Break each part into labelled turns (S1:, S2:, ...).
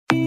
S1: السلام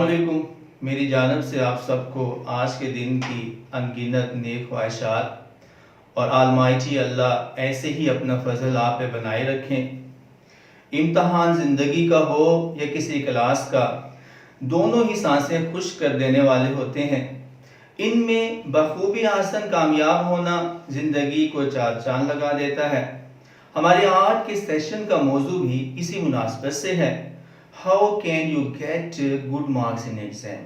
S1: علیکم، میری جانب سے آپ سب کو آج کے دن کی انگنت نیک خواہشات اور آلمائٹی اللہ ایسے ہی اپنا فضل آپ پہ بنائے رکھیں۔ امتحان زندگی کا ہو یا کسی کلاس کا، دونوں ہی سانسیں خشک کر دینے والے ہوتے ہیں۔ ان میں بخوبی آسن کامیاب ہونا زندگی کو چار چاند لگا دیتا ہے۔ ہمارے آج کے سیشن کا موضوع بھی اسی مناسبت سے ہے، How can you get good marks in exam؟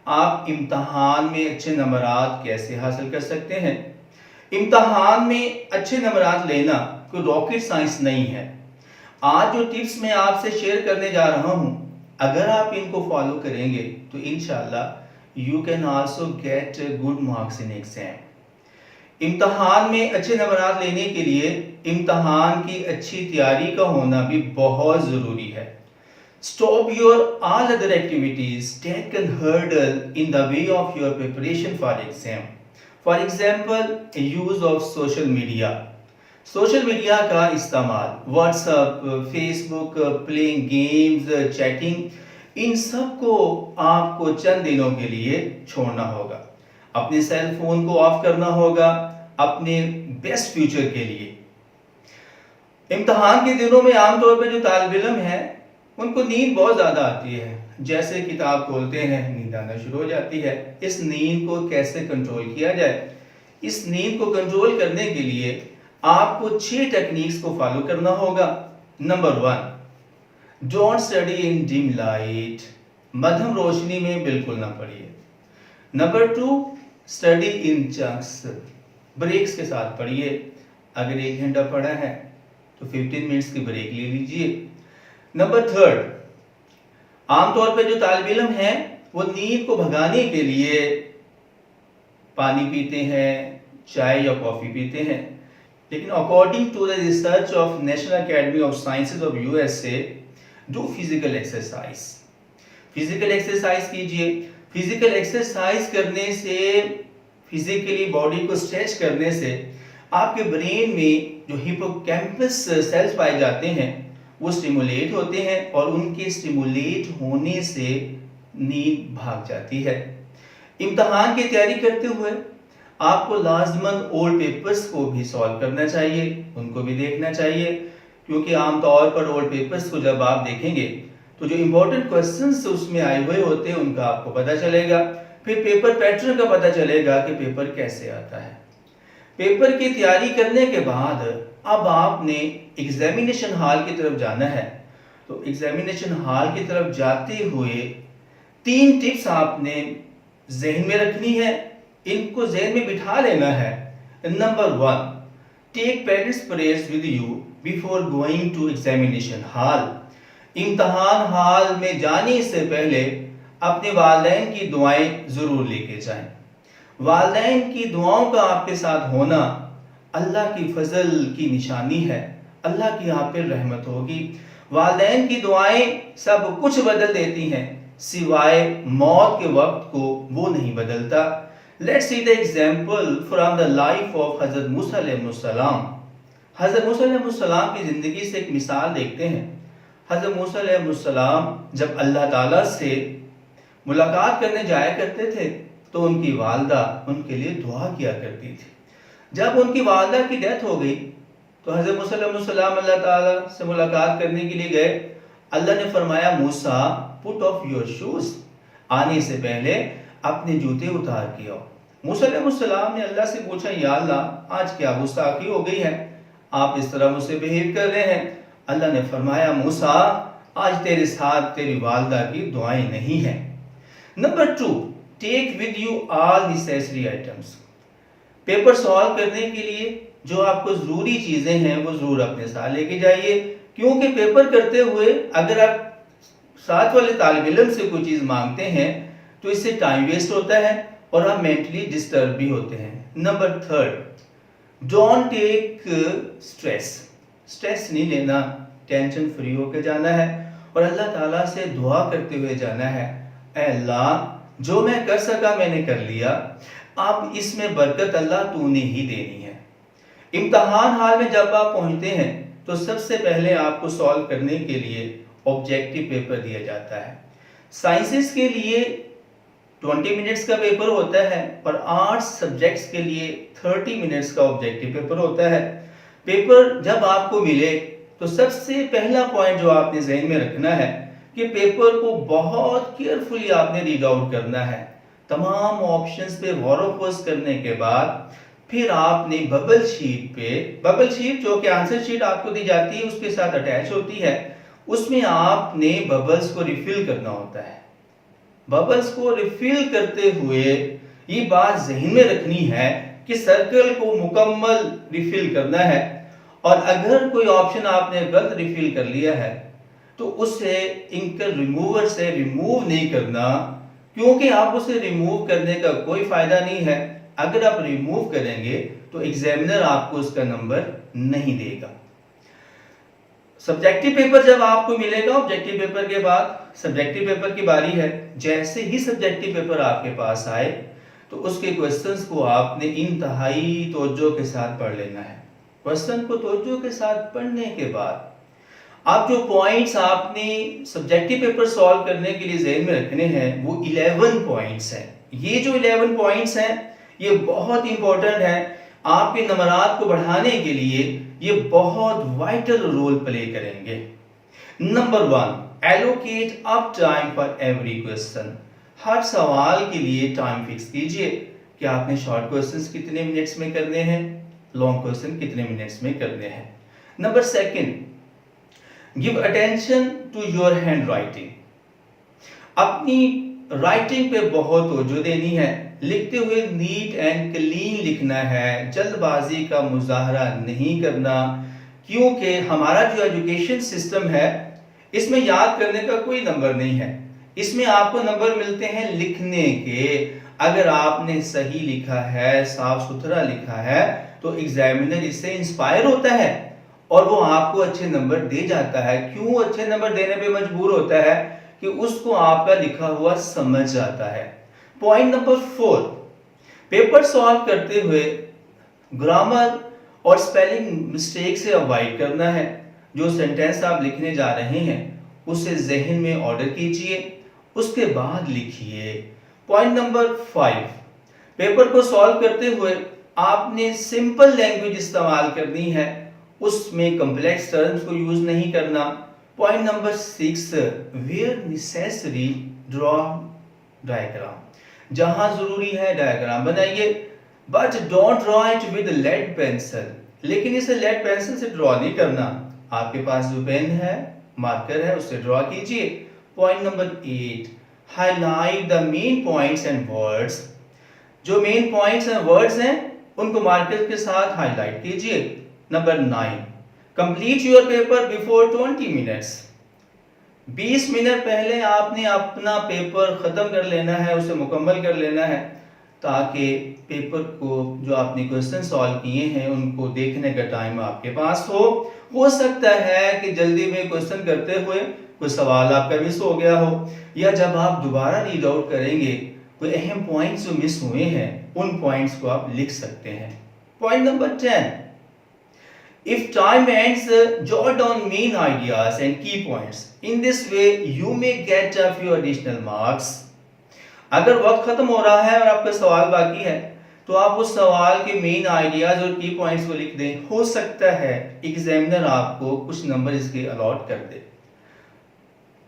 S1: آپ امتحان میں اچھے نمبرات کیسے حاصل کر سکتے ہیں؟ امتحان میں اچھے نمبرات لینا کوئی راکٹ سائنس نہیں ہے۔ آج جو ٹپس میں آپ سے شیئر کرنے جا رہا ہوں، اگر آپ ان کو فالو کریں گے تو انشاءاللہ you can also get good marks in exam۔ امتحان میں اچھے نمبرات لینے کے لیے امتحان کی اچھی تیاری کا ہونا بھی بہت ضروری ہے۔ Stop your all other activities that can hurdle in the way of your preparation for exam. For example, use of social media. Social media کا استعمال، واٹس ایپ، فیس بک، پلینگ گیمز، چیٹنگ، ان سب کو آپ کو چند دنوں کے لیے چھوڑنا ہوگا۔ اپنے سیل فون کو آف کرنا ہوگا اپنے بیسٹ فیوچر کے لیے۔ امتحان کے دنوں میں عام طور پہ جو طالب علم ہیں ان کو نیند بہت زیادہ آتی ہے، جیسے کتاب کھولتے ہیں نیند آنا شروع ہو جاتی ہے۔ اس نیند کو کیسے کنٹرول کیا جائے؟ اس نیند کو کنٹرول کرنے کے لیے آپ کو 6 ٹیکنیکس کو فالو کرنا ہوگا۔ Number 1، don't study in dim light, مدھم روشنی میں بالکل نہ پڑھیے۔ Number 2، study in chunks, breaks کے ساتھ پڑھیے۔ اگر 1 گھنٹہ پڑھا ہے تو 15 منٹس کی بریک لے لیجیے۔ نمبر 3، عام طور پہ جو طالب علم ہیں وہ نیند کو بھگانے کے لیے پانی پیتے ہیں، چائے یا کافی پیتے ہیں، لیکن according to the research of National Academy of Sciences of USA، do physical exercise. Physical exercise کیجیے۔ فزیکل ایکسرسائز کرنے سے، فزیکلی باڈی کو اسٹریچ کرنے سے آپ کے برین میں جو ہپوکیمپس سیلز پائے جاتے ہیں وہ سٹیمولیٹ ہوتے ہیں، اور ان کے سٹیمولیٹ ہونے سے نیند بھاگ جاتی ہے۔ امتحان کی تیاری کرتے ہوئے آپ کو لازماً اولڈ پیپرز کو بھی سالو کرنا چاہیے، ان کو بھی دیکھنا چاہیے، کیونکہ عام طور پر اولڈ پیپرز کو جب آپ دیکھیں گے تو جو امپورٹنٹ کوسچنز اس میں آئے ہوئے ہوتے ہیں ان کا آپ کو پتہ چلے گا۔ پھر پیپر پیٹرن کا پتہ چلے گا کہ پیپر کیسے آتا ہے۔ پیپر کی تیاری کرنے کے بعد اب آپ نے ایگزامینیشن ہال کی طرف جانا ہے، تو ایگزامینیشن ہال کی طرف جاتے ہوئے 3 ٹپس آپ نے ذہن میں رکھنی ہے، ان کو ذہن میں بٹھا لینا ہے۔ Number 1، take parents prayers with you before going to examination hall. امتحان ہال میں جانے سے پہلے اپنے والدین کی دعائیں ضرور لے کے جائیں۔ والدین کی دعاؤں کا آپ کے ساتھ ہونا اللہ کی فضل کی نشانی ہے، اللہ کی آپ پر رحمت ہوگی۔ والدین کی دعائیں سب کچھ بدل دیتی ہیں، سوائے موت کے وقت کو وہ نہیں بدلتا۔ Let's see the example from the life of حضرت موسیٰ علیہ السلام۔ حضرت موسیٰ علیہ السلام کی زندگی سے ایک مثال دیکھتے ہیں۔ حضرت موسیٰ علیہ السلام جب اللہ تعالیٰ سے ملاقات کرنے جایا کرتے تھے تو ان کی والدہ ان کے لیے دعا کیا کرتی تھی۔ جب ان کی والدہ کی ڈیتھ ہو گئی تو حضرت موسیٰ علیہ السلام اللہ تعالیٰ سے ملاقات کرنے کے لیے گئے۔ اللہ نے فرمایا موسیٰ put off your shoes، آنے سے پہلے اپنے جوتے اتار کے آؤ۔ موسیٰ علیہ السلام نے اللہ سے پوچھا یا اللہ آج کیا گستاخی ہو گئی ہے، آپ اس طرح مجھ سے بہیو کر رہے ہیں۔ اللہ نے فرمایا موسیٰ آج تیرے ساتھ تیری والدہ کی دعائیں نہیں ہیں۔ Number 2، take with you all necessary items. Paper solve کرنے کے لیے جو آپ کو ضروری چیزیں ہیں وہ ضرور اپنے ساتھ لے کے جائیے، کیونکہ پیپر کرتے ہوئے اگر آپ ساتھ والے طالب علم سے کوئی چیز مانگتے ہیں تو اس سے ٹائم ویسٹ ہوتا ہے اور آپ مینٹلی ڈسٹرب بھی ہوتے ہیں۔ نمبر 3، ڈونٹ ٹیک اسٹریس نہیں لینا، ٹینشن فری ہو کے جانا ہے۔ اور اللہ تعالیٰ سے دعا کرتے ہوئے جانا ہے، اے اللہ جو میں کر سکا میں نے کر لیا، اب اس میں برکت اللہ تو نے ہی دینی ہے۔ امتحان حال میں جب آپ پہنچتے ہیں تو سب سے پہلے آپ کو سالو کرنے کے لیے آبجیکٹیو پیپر دیا جاتا ہے۔ سائنسز کے لیے 20 منٹس کا پیپر ہوتا ہے اور آرٹس سبجیکٹس کے لیے 30 منٹس کا آبجیکٹیو پیپر ہوتا ہے۔ پیپر جب آپ کو ملے تو سب سے پہلا پوائنٹ جو آپ نے ذہن میں رکھنا ہے کہ پیپر کو بہت کیئرفلی آپ نے ریڈ آؤٹ کرنا ہے۔ تمام آپشنز پہ غور و خوض کرنے کے بعد پھر آپ نے ببل شیٹ جو کہ آنسر شیٹ آپ کو دی جاتی ہے اس کے ساتھ اٹیچ ہوتی ہے، اس میں آپ نے ببلز کو ریفل کرنا ہوتا ہے۔ ببلز کو ریفل کرتے ہوئے یہ بات ذہن میں رکھنی ہے کہ سرکل کو مکمل ریفل کرنا ہے، اور اگر کوئی آپشن آپ نے غلط ریفل کر لیا ہے تو اسے انکر ریموور سے ریموو نہیں کرنا، کیونکہ آپ اسے ریموو کرنے کا کوئی فائدہ نہیں ہے۔ اگر آپ ریموو کریں گے تو ایگزامینر آپ کو اس کا نمبر نہیں دے گا۔ سبجیکٹیو پیپر جب آپ کو ملے گا، آبجیکٹیو پیپر کے بعد سبجیکٹیو پیپر کی باری ہے۔ جیسے ہی سبجیکٹیو پیپر آپ کے پاس آئے تو اس کے کوسچنز کو آپ نے انتہائی توجہ کے ساتھ پڑھ لینا ہے۔ کوسچن کو توجہ کے ساتھ پڑھنے کے بعد آپ جو پوائنٹس آپ نے سبجیکٹیو پیپر سالو کرنے کے لیے ذہن میں رکھنے ہیں وہ 11 پوائنٹس ہیں۔ یہ جو 11 پوائنٹس ہیں یہ بہت امپورٹنٹ ہیں، آپ کے نمبرات کو بڑھانے کے لیے یہ بہت وائٹل رول پلے کریں گے۔ Number 1، allocate up time for every question۔ ہر سوال کے لیے ٹائم فکس کیجئے کہ آپ نے شارٹ کوسچنز کتنے منٹس میں کرنے ہیں، لانگ کوسچن کتنے منٹس میں کرنے ہیں۔ Number 2، give attention to your handwriting۔ اپنی رائٹنگ پہ بہت توجہ دینی ہے، لکھتے ہوئے نیٹ اینڈ کلین لکھنا ہے، جلد بازی کا مظاہرہ نہیں کرنا، کیونکہ ہمارا جو ایجوکیشن سسٹم ہے اس میں یاد کرنے کا کوئی نمبر نہیں ہے، اس میں آپ کو نمبر ملتے ہیں لکھنے کے۔ اگر آپ نے صحیح لکھا ہے، صاف ستھرا لکھا ہے تو ایگزامینر اس سے انسپائر ہوتا ہے اور وہ آپ کو اچھے نمبر دے جاتا ہے۔ کیوں اچھے نمبر دینے پہ مجبور ہوتا ہے؟ کہ اس کو آپ کا لکھا ہوا سمجھ آتا ہے۔ پوائنٹ نمبر 4، پیپر سالو کرتے ہوئے گرامر اور سپیلنگ مسٹیک سے اوائڈ کرنا ہے۔ جو سینٹینس آپ لکھنے جا رہے ہیں اسے ذہن میں آرڈر کیجئے، اس کے بعد لکھیے۔ پوائنٹ نمبر 5، پیپر کو سالو کرتے ہوئے آپ نے سمپل لینگویج استعمال کرنی ہے، اس میں کمپلیکس ٹرمز کو یوز نہیں کرنا۔ Point number 6، where necessary draw diagram۔ جہاں ضروری ہے ڈائیگرام بنائیے، but don't draw it with lead pencil۔ لیکن اسے لیڈ پینسل سے ڈرا نہیں کرنا، آپ کے پاس جو پین ہے، مارکر ہے، اس سے ڈرا کیجئے۔ Point number 8، highlight the main points and words۔ جو مین پوائنٹس ہیں، ورڈز ہیں، ان کو مارکر کے ساتھ ہائی لائٹ کیجئے۔ Number 9، complete your paper before 20 minutes۔ 20 minute پہلے آپ نے اپنا پیپر ختم کر لینا ہے، اسے مکمل کر لینا ہے، تاکہ پیپر کو جو آپ نے کوسچن سالو کیے ہیں ان کو دیکھنے کا ٹائم آپ کے پاس ہو سکتا ہے کہ جلدی میں کوسچن کرتے ہوئے کوئی سوال آپ کا مس ہو گیا ہو، یا جب آپ دوبارہ ریڈ آؤٹ کریں گے کوئی اہم پوائنٹس جو مس ہوئے ہیں ان پوائنٹس کو آپ لکھ سکتے ہیں۔ Point number 10، if time ends, jot down main ideas and key points۔ in this way you may get a few additional marks۔ اگر وقت ختم ہو رہا ہے اور آپ کا سوال باقی ہے تو آپ اس سوال کے مین آئیڈیاز اور کی پوائنٹس کو لکھ دیں، ہو سکتا ہے ایگزامینر آپ کو کچھ نمبر اس کے الاٹ کر دے۔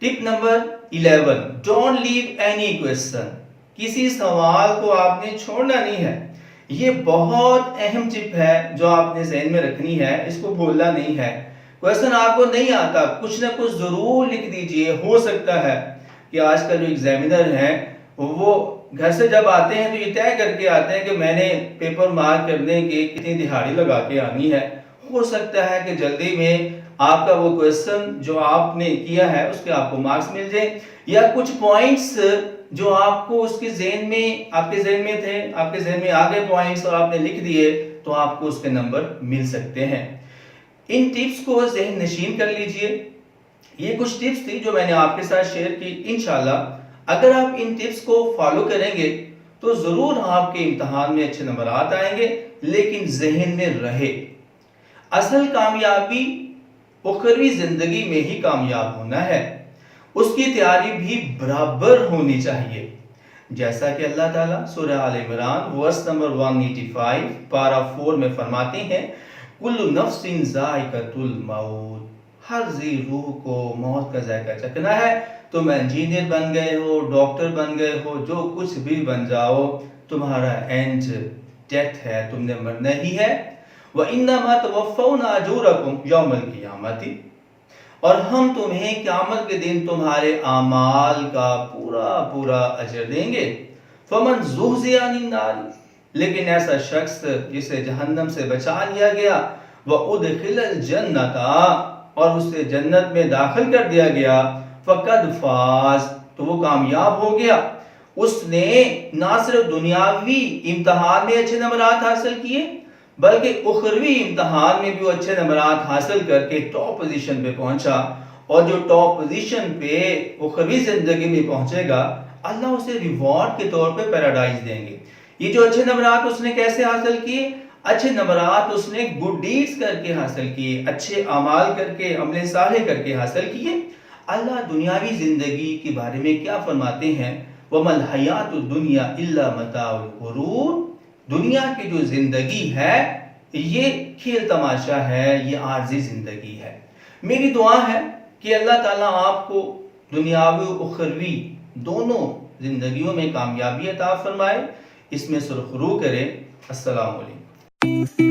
S1: Tip number 11، don't leave any question. کسی سوال کو آپ نے چھوڑنا نہیں ہے، یہ بہت اہم ٹپ ہے جو آپ نے ذہن میں رکھنی ہے، اس کو بھولنا نہیں ہے۔ کوسچن آپ کو نہیں آتا، کچھ نہ کچھ ضرور لکھ دیجئے۔ ہو سکتا ہے کہ آج کل جو ایگزامینر ہیں وہ گھر سے جب آتے ہیں تو یہ طے کر کے آتے ہیں کہ میں نے پیپر مارک کرنے کے کتنی دہاڑی لگا کے آنی ہے۔ ہو سکتا ہے کہ جلدی میں آپ کا وہ کوسچن جو آپ نے کیا ہے اس کے آپ کو مارکس مل جائیں، یا کچھ پوائنٹس جو آپ کو اس کے ذہن میں آپ کے ذہن میں تھے، آپ کے ذہن میں آگے پوائنٹس اور آپ نے لکھ دیے تو آپ کو اس کے نمبر مل سکتے ہیں۔ ان ٹپس کو ذہن نشین کر لیجئے، یہ کچھ ٹپس تھی جو میں نے آپ کے ساتھ شیئر کی. انشاءاللہ اگر آپ ان ٹپس کو فالو کریں گے تو ضرور آپ کے امتحان میں اچھے نمبرات آئیں گے. لیکن ذہن میں رہے اصل کامیابی اخروی زندگی میں ہی کامیاب ہونا ہے. اس کی تیاری بھی برابر ہونی چاہیے. جیسا کہ اللہ تعالیٰ سورہ آل عمران ورس نمبر 185 پارہ 4 میں فرماتے ہیں کل نفس ذائقۃ الموت. ہر ذی روح کو موت کا ذائقہ چکھنا ہے. تم انجینئر بن گئے ہو, ڈاکٹر بن گئے ہو, جو کچھ بھی بن جاؤ, تمہارا اینڈ ڈیتھ ہے, تم نے مرنا ہی ہے. وَإِنَّمَا تُوَفَّوْنَ أَجُورَكُمْ يَوْمَ الْقِيَامَةِ, اور ہم تمہیں قیامت کے دن تمہارے اعمال کا پورا اجر دیں گے. فَمَنْ زُحْزِحَ عَنِ النَّارِ, لیکن ایسا شخص جسے جہنم سے بچا لیا گیا, وَأُدْخِلَ الْجَنَّةَ, اور اسے جنت میں داخل کر دیا گیا, فَقَدْ فَازَ, تو وہ کامیاب ہو گیا. اس نے نہ صرف دنیاوی امتحان میں اچھے نمبرات حاصل کیے بلکہ اخروی امتحان میں بھی وہ اچھے نمبرات حاصل کر کے ٹاپ پوزیشن پہ پہنچا. اور جو ٹاپ پوزیشن پہ اخروی زندگی میں پہنچے گا اللہ اسے ریوارڈ کے طور پہ پیراڈائز دیں گے. یہ جو اچھے نمبرات اس نے کیسے حاصل کیے؟ اچھے نمبرات اس نے گڈ ڈیڈز کر کے حاصل کیے, اچھے اعمال کر کے, عمل صالح کر کے حاصل کیے. اللہ دنیاوی زندگی کے بارے میں کیا فرماتے ہیں؟ وَمَا الْحَيَاةُ الدُّنْيَا إِلَّا مَتَاعُ الْغُرُورِ, دنیا کی جو زندگی ہے یہ کھیل تماشا ہے, یہ عارضی زندگی ہے. میری دعا ہے کہ اللہ تعالیٰ آپ کو دنیاوی و اخروی دونوں زندگیوں میں کامیابی عطا فرمائے, اس میں سرخرو کرے. السلام علیکم.